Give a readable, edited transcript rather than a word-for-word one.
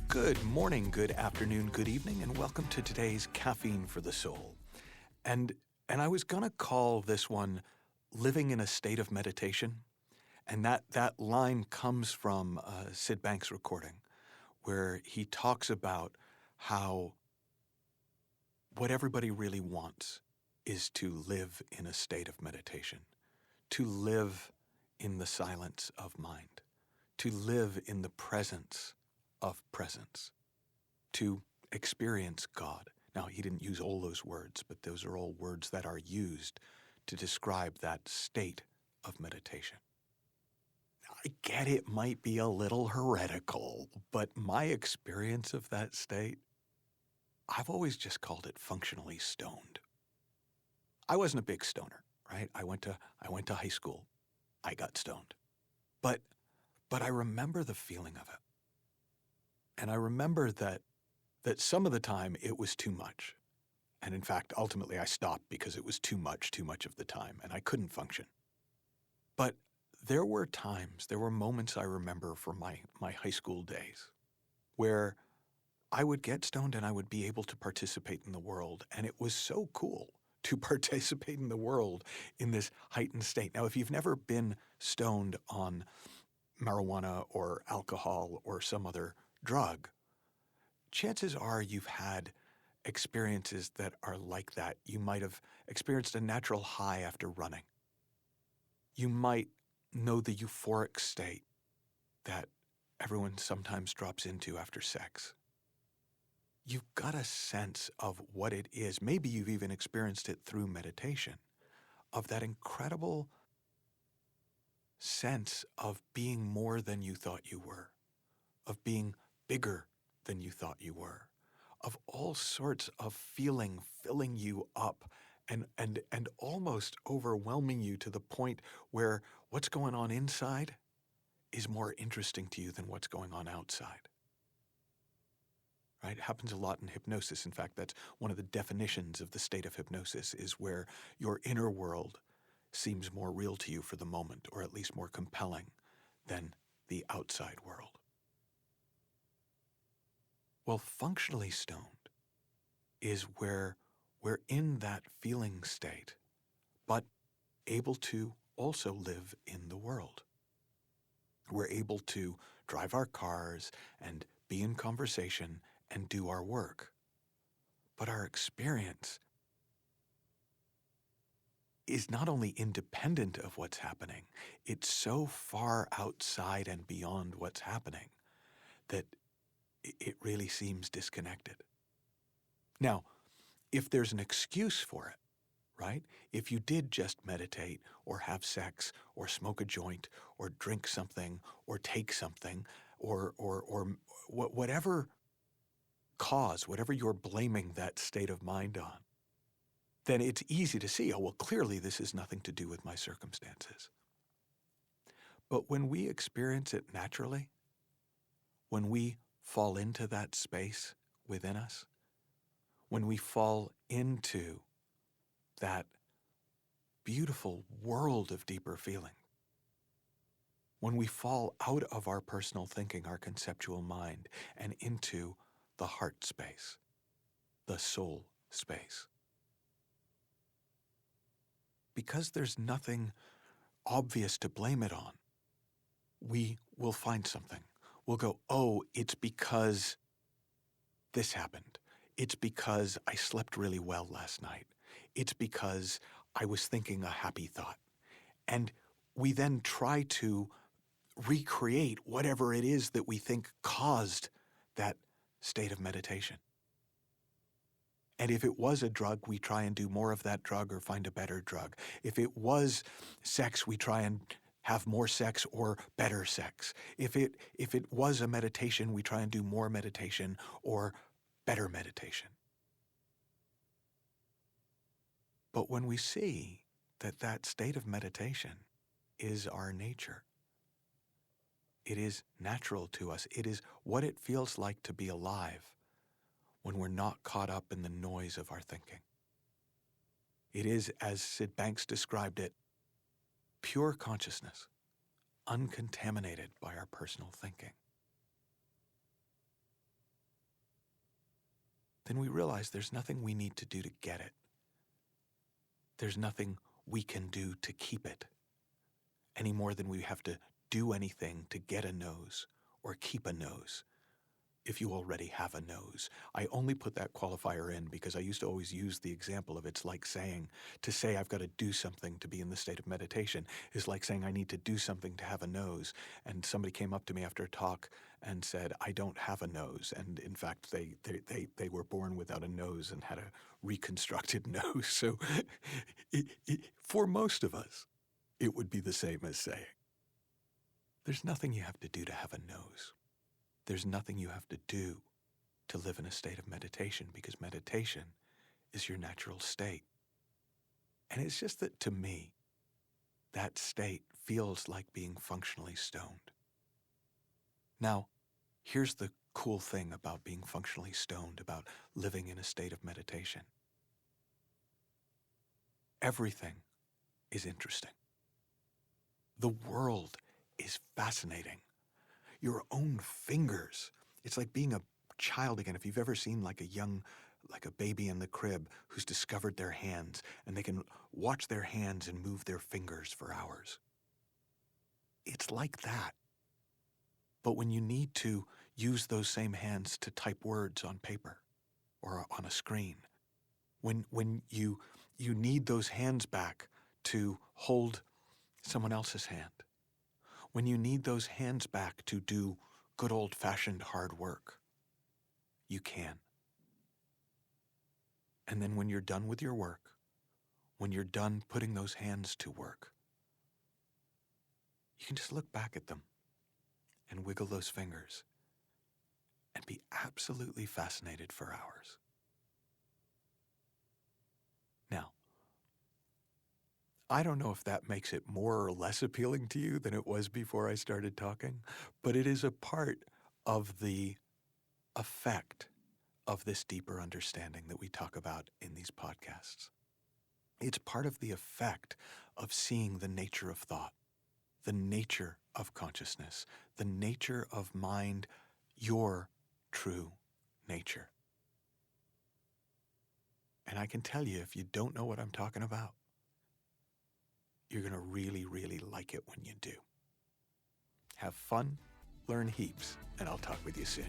Good morning, good afternoon, good evening, and welcome to today's Caffeine for the Soul. And I was going to call this one Living in a State of Meditation. And that line comes from Sid Banks' recording, where he talks about how what everybody really wants is to live in a state of meditation, to live in the silence of mind, to live in the presence of presence, to experience God. Now, he didn't use all those words, but those are all words that are used to describe that state of meditation. I get it might be a little heretical, but my experience of that state, I've always just called it functionally stoned. I wasn't a big stoner, right? I went to high school. I got stoned. But I remember the feeling of it. And I remember that some of the time it was too much. And in fact, ultimately I stopped because it was too much of the time, and I couldn't function. But there were moments I remember from my high school days where I would get stoned and I would be able to participate in the world. And it was so cool to participate in the world in this heightened state. Now, if you've never been stoned on marijuana or alcohol or some other drug, chances are you've had experiences that are like that. You might have experienced a natural high after running. You might know the euphoric state that everyone sometimes drops into after sex. You've got a sense of what it is. Maybe you've even experienced it through meditation, of that incredible sense of being more than you thought you were, of being bigger than you thought you were, of all sorts of feeling filling you up and almost overwhelming you to the point where what's going on inside is more interesting to you than what's going on outside. Right? It happens a lot in hypnosis. In fact, that's one of the definitions of the state of hypnosis, is where your inner world seems more real to you for the moment, or at least more compelling than the outside world. Well, functionally stoned is where we're in that feeling state, but able to also live in the world. We're able to drive our cars and be in conversation and do our work. But our experience is not only independent of what's happening, it's so far outside and beyond what's happening that it really seems disconnected. Now, if there's an excuse for it, right? If you did just meditate or have sex or smoke a joint or drink something or take something or whatever cause, whatever you're blaming that state of mind on, then it's easy to see, oh, well, clearly this has nothing to do with my circumstances. But when we experience it naturally, when we fall into that space within us, when we fall into that beautiful world of deeper feeling, when we fall out of our personal thinking, our conceptual mind, and into the heart space, the soul space. Because there's nothing obvious to blame it on, we will find something. We'll go, oh, it's because this happened. It's because I slept really well last night. It's because I was thinking a happy thought. And we then try to recreate whatever it is that we think caused that state of meditation. And if it was a drug, we try and do more of that drug or find a better drug. If it was sex, we try and have more sex or better sex. If it was a meditation, we try and do more meditation or better meditation. But when we see that that state of meditation is our nature, it is natural to us, it is what it feels like to be alive when we're not caught up in the noise of our thinking. It is, as Sid Banks described it, pure consciousness, uncontaminated by our personal thinking, then we realize there's nothing we need to do to get it. There's nothing we can do to keep it, any more than we have to do anything to get a nose or keep a nose if you already have a nose. I only put that qualifier in because I used to always use the example of it's like saying, to say I've got to do something to be in the state of meditation is like saying I need to do something to have a nose. And somebody came up to me after a talk and said, I don't have a nose. And in fact, they were born without a nose and had a reconstructed nose. So for most of us, it would be the same as saying, there's nothing you have to do to have a nose. There's nothing you have to do to live in a state of meditation, because meditation is your natural state. And it's just that, to me, that state feels like being functionally stoned. Now, here's the cool thing about being functionally stoned, about living in a state of meditation. Everything is interesting. The world is fascinating. Your own fingers. It's like being a child again. If you've ever seen like a baby in the crib who's discovered their hands and they can watch their hands and move their fingers for hours. It's like that. But when you need to use those same hands to type words on paper or on a screen, when you need those hands back to hold someone else's hand, when you need those hands back to do good old-fashioned hard work, you can. And then when you're done with your work, when you're done putting those hands to work, you can just look back at them and wiggle those fingers and be absolutely fascinated for hours. Now, I don't know if that makes it more or less appealing to you than it was before I started talking, but it is a part of the effect of this deeper understanding that we talk about in these podcasts. It's part of the effect of seeing the nature of thought, the nature of consciousness, the nature of mind, your true nature. And I can tell you, if you don't know what I'm talking about, you're going to really, really like it when you do. Have fun, learn heaps, and I'll talk with you soon.